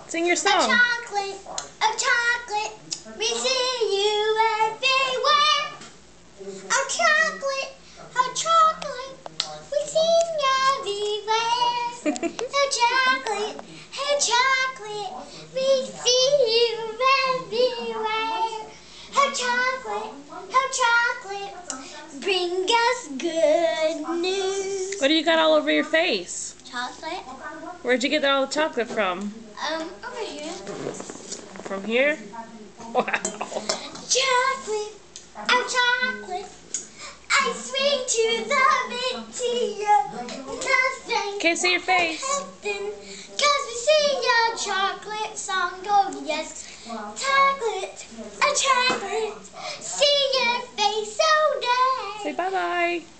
Sing your song. A chocolate, we see you everywhere. A chocolate, we sing everywhere. A chocolate, we see you everywhere. A chocolate, bring us good news. What do you got all over your face? Chocolate. Where'd you get all the chocolate from? Over here. From here? Wow. Chocolate, chocolate. I swing to the video. Nothing. Can't see your face. Cause we sing a chocolate song. Oh yes. Chocolate, chocolate. See your face so day. Say bye-bye.